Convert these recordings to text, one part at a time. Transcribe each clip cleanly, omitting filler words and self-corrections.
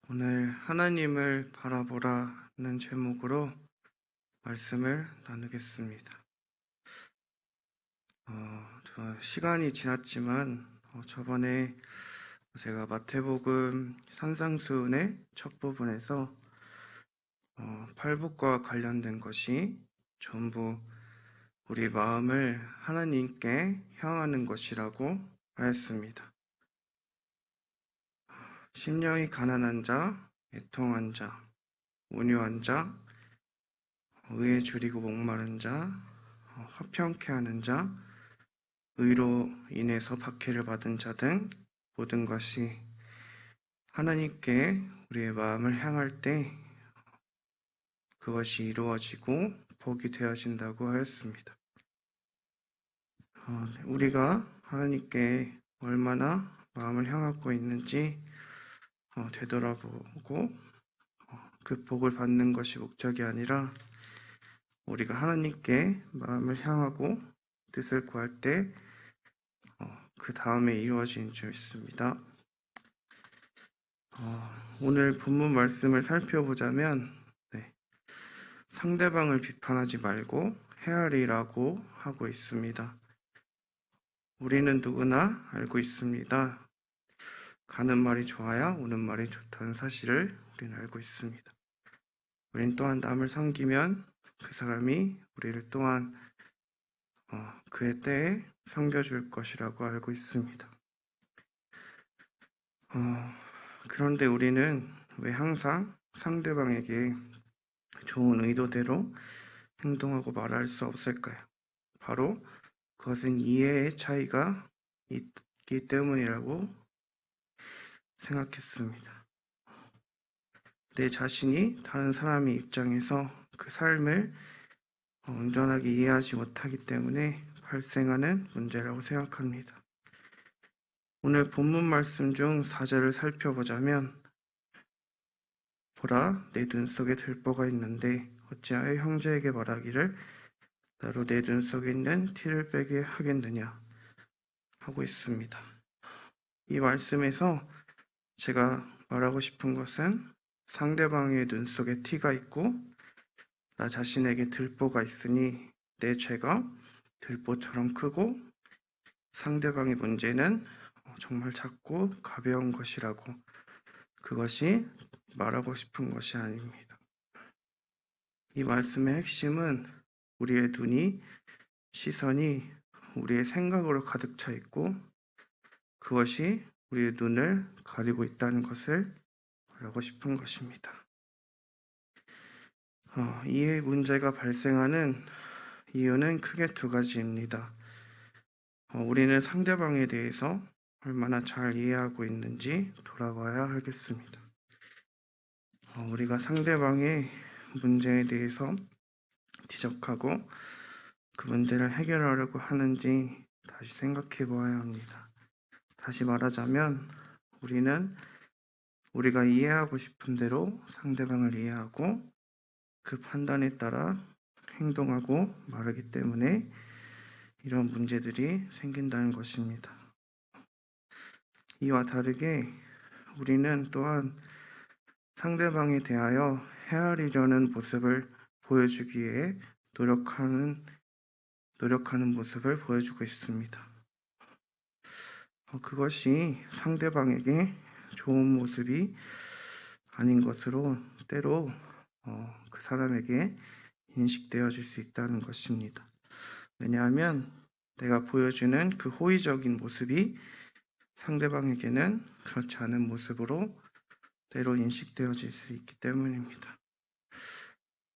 오늘 하나님을 바라보라는 제목으로 말씀을 나누겠습니다. 시간이 지났지만 저번에 제가 마태복음 산상수훈의 첫 부분에서 팔복과 관련된 것이 전부 우리 마음을 하나님께 향하는 것이라고 하였습니다. 심령이 가난한 자, 애통한 자, 온유한 자, 의에 줄이고 목마른 자, 화평케 하는 자, 의로 인해서 박해를 받은 자 등 모든 것이 하나님께 우리의 마음을 향할 때 그것이 이루어지고 복이 되어진다고 하였습니다. 우리가 하나님께 얼마나 마음을 향하고 있는지 되돌아보고 그 복을 받는 것이 목적이 아니라 우리가 하나님께 마음을 향하고 뜻을 구할 때 그 다음에 이루어지는 줄 믿습니다. 오늘 본문 말씀을 살펴보자면 상대방을 비판하지 말고 헤아리라고 하고 있습니다. 우리는 누구나 알고 있습니다. 가는 말이 좋아야 오는 말이 좋다는 사실을 우리는 알고 있습니다. 우리는 또한 남을 섬기면 그 사람이 우리를 또한 그의 때에 섬겨줄 것이라고 알고 있습니다. 그런데 우리는 왜 항상 상대방에게 좋은 의도대로 행동하고 말할 수 없을까요? 바로 그것은 이해의 차이가 있기 때문이라고 생각했습니다. 내 자신이 다른 사람의 입장에서 그 삶을 온전하게 이해하지 못하기 때문에 발생하는 문제라고 생각합니다. 오늘 본문 말씀 중 4절을 살펴보자면 보라, 내 눈 속에 들보가 있는데 어찌하여 형제에게 말하기를 나로 내 눈 속에 있는 티를 빼게 하겠느냐 하고 있습니다. 이 말씀에서 제가 말하고 싶은 것은 상대방의 눈 속에 티가 있고 나 자신에게 들보가 있으니 내 죄가 들보처럼 크고 상대방의 문제는 정말 작고 가벼운 것이라고, 그것이 말하고 싶은 것이 아닙니다. 이 말씀의 핵심은 우리의 눈이, 시선이 우리의 생각으로 가득 차 있고 그것이 우리의 눈을 가리고 있다는 것을 말하고 싶은 것입니다. 이해 문제가 발생하는 이유는 크게 두 가지입니다. 우리는 상대방에 대해서 얼마나 잘 이해하고 있는지 돌아봐야 하겠습니다. 우리가 상대방의 문제에 대해서 지적하고 그 문제를 해결하려고 하는지 다시 생각해 보아야 합니다. 다시 말하자면 우리는 우리가 이해하고 싶은 대로 상대방을 이해하고 그 판단에 따라 행동하고 말하기 때문에 이런 문제들이 생긴다는 것입니다. 이와 다르게 우리는 또한 상대방에 대하여 헤아리려는 모습을 보여주기 위해 노력하는 모습을 보여주고 있습니다. 그것이 상대방에게 좋은 모습이 아닌 것으로 때로 그 사람에게 인식되어질 수 있다는 것입니다. 왜냐하면 내가 보여주는 그 호의적인 모습이 상대방에게는 그렇지 않은 모습으로 때로 인식되어질 수 있기 때문입니다.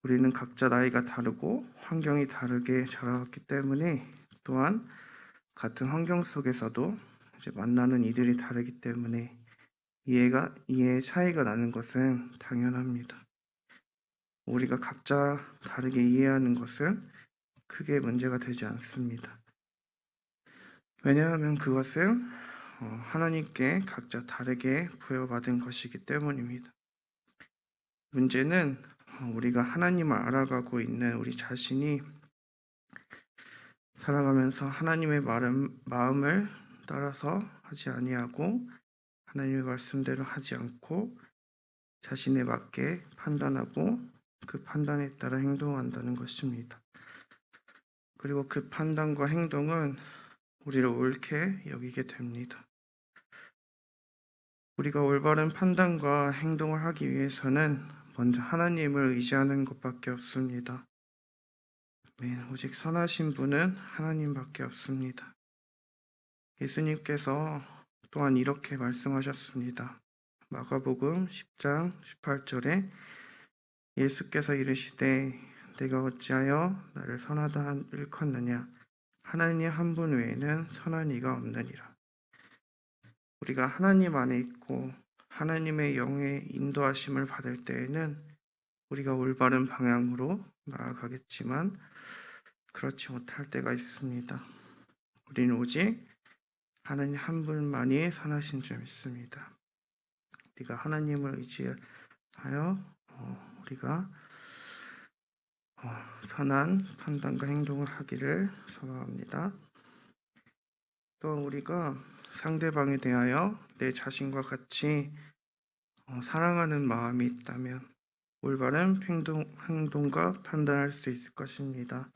우리는 각자 나이가 다르고 환경이 다르게 자라왔기 때문에 또한 같은 환경 속에서도 이제 만나는 이들이 다르기 때문에 이해의 차이가 나는 것은 당연합니다. 우리가 각자 다르게 이해하는 것은 크게 문제가 되지 않습니다. 왜냐하면 그것은 하나님께 각자 다르게 부여받은 것이기 때문입니다. 문제는 우리가 하나님을 알아가고 있는 우리 자신이 살아가면서 하나님의 마음을 따라서 하지 아니하고 하나님의 말씀대로 하지 않고 자신에 맞게 판단하고 그 판단에 따라 행동한다는 것입니다. 그리고 그 판단과 행동은 우리를 옳게 여기게 됩니다. 우리가 올바른 판단과 행동을 하기 위해서는 먼저 하나님을 의지하는 것밖에 없습니다. 오직 선하신 분은 하나님밖에 없습니다. 예수님께서 또한 이렇게 말씀하셨습니다. 마가복음 10장 18절에 예수께서 이르시되 내가 어찌하여 나를 선하다 일컫느냐 하나님 한 분 외에는 선한 이가 없느니라. 우리가 하나님 안에 있고 하나님의 영의 인도하심을 받을 때에는 우리가 올바른 방향으로 나아가겠지만 그렇지 못할 때가 있습니다. 우리는 오직 하나님 한 분만이 선하신 줄 믿습니다. 우리가 하나님을 의지하여 우리가 선한 판단과 행동을 하기를 소망합니다. 또 우리가 상대방에 대하여 내 자신과 같이 사랑하는 마음이 있다면 올바른 행동과 판단할 수 있을 것입니다.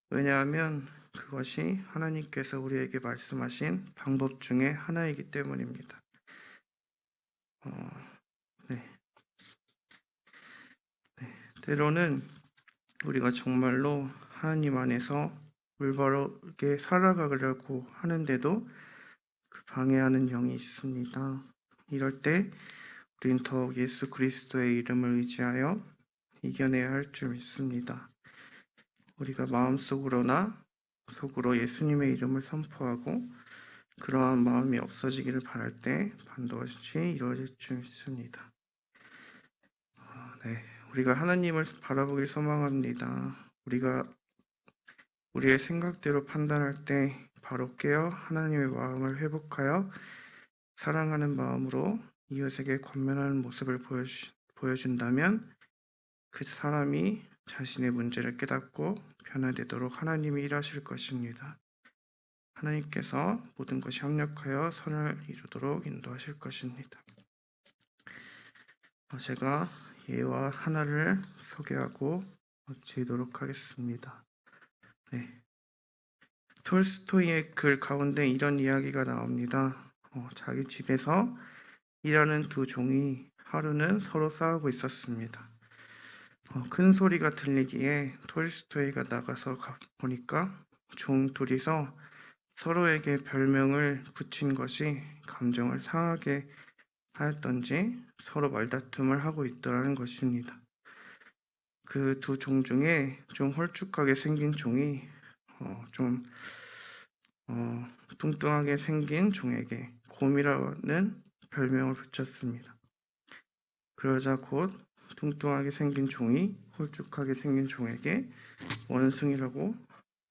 왜냐하면 그것이 하나님께서 우리에게 말씀하신 방법 중에 하나이기 때문입니다. 때로는 우리가 정말로 하나님 안에서 올바르게 살아가려고 하는데도 그 방해하는 영이 있습니다. 이럴 때 우린 더욱 예수 그리스도의 이름을 의지하여 이겨내야 할 줄 믿습니다. 우리가 마음속으로나 속으로 예수님의 이름을 선포하고 그러한 마음이 없어지기를 바랄 때 반드시 이루어질 줄 믿습니다. 우리가 하나님을 바라보길 소망합니다. 우리가 우리의 생각대로 판단할 때 바로 깨어 하나님의 마음을 회복하여 사랑하는 마음으로 이웃에게 권면하는 모습을 보여준다면 그 사람이 자신의 문제를 깨닫고 변화되도록 하나님이 일하실 것입니다. 하나님께서 모든 것이 합력하여 선을 이루도록 인도하실 것입니다. 제가 예와 하나를 소개하고 마치도록 하겠습니다. 톨스토이의 글 가운데 이런 이야기가 나옵니다. 자기 집에서 일하는 두 종이 하루는 서로 싸우고 있었습니다. 큰 소리가 들리기에 톨스토이가 나가서 보니까 종 둘이서 서로에게 별명을 붙인 것이 감정을 상하게 하였던지 서로 말다툼을 하고 있더라는 것입니다. 그 두 종 중에 좀 홀쭉하게 생긴 종이 좀 뚱뚱하게 생긴 종에게 곰이라는 별명을 붙였습니다. 그러자 곧 뚱뚱하게 생긴 종이 홀쭉하게 생긴 종에게 원숭이라고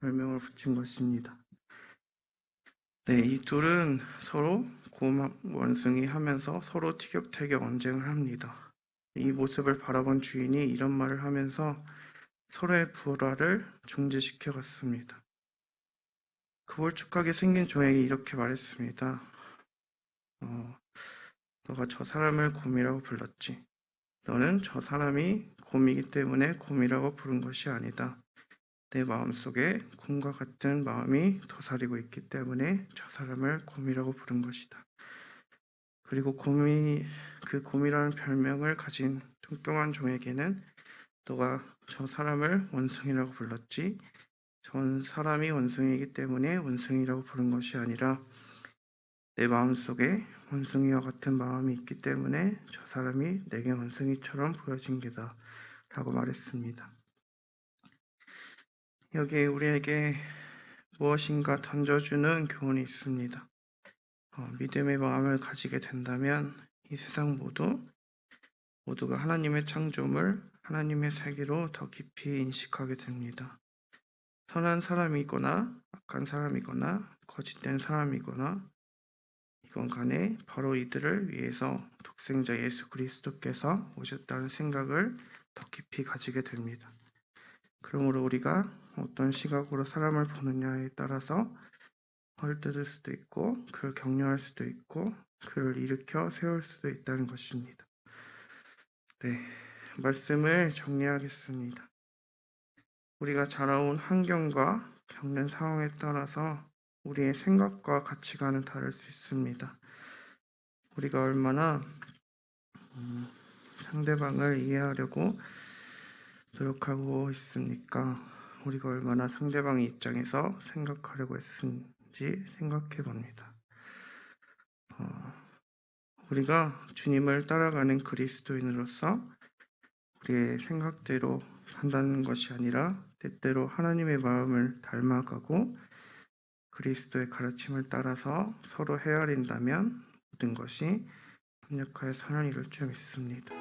별명을 붙인 것입니다. 이 둘은 서로 곰, 원숭이 하면서 서로 티격태격 언쟁을 합니다. 이 모습을 바라본 주인이 이런 말을 하면서 서로의 불화를 중지시켜 갔습니다. 그 홀쭉하게 생긴 종에게 이렇게 말했습니다. 너가 저 사람을 곰이라고 불렀지. 너는 저 사람이 곰이기 때문에 곰이라고 부른 것이 아니다. 내 마음속에 곰과 같은 마음이 도사리고 있기 때문에 저 사람을 곰이라고 부른 것이다. 그리고 그 곰이라는 별명을 가진 뚱뚱한 종에게는 너가 저 사람을 원숭이라고 불렀지. 전 사람이 원숭이이기 때문에 원숭이라고 부른 것이 아니라 내 마음속에 원숭이와 같은 마음이 있기 때문에 저 사람이 내게 원숭이처럼 보여진 게다 라고 말했습니다. 여기에 우리에게 무엇인가 던져주는 교훈이 있습니다. 믿음의 마음을 가지게 된다면 이 세상 모두가 하나님의 창조물, 하나님의 세계로 더 깊이 인식하게 됩니다. 선한 사람이거나 악한 사람이거나 거짓된 사람이거나 이건 간에 바로 이들을 위해서 독생자 예수 그리스도께서 오셨다는 생각을 더 깊이 가지게 됩니다. 그러므로 우리가 어떤 시각으로 사람을 보느냐에 따라서 헐뜯을 수도 있고 그를 격려할 수도 있고 그를 일으켜 세울 수도 있다는 것입니다. 네, 말씀을 정리하겠습니다. 우리가 자라온 환경과 겪는 상황에 따라서 우리의 생각과 가치관은 다를 수 있습니다. 우리가 얼마나 상대방을 이해하려고 노력하고 있습니까? 우리가 얼마나 상대방의 입장에서 생각하려고 했는지 생각해 봅니다. 우리가 주님을 따라가는 그리스도인으로서 우리의 생각대로 산다는 것이 아니라 때때로 하나님의 마음을 닮아가고 그리스도의 가르침을 따라서 서로 헤아린다면 모든 것이 협력하여 선을 이룰 줄 믿습니다.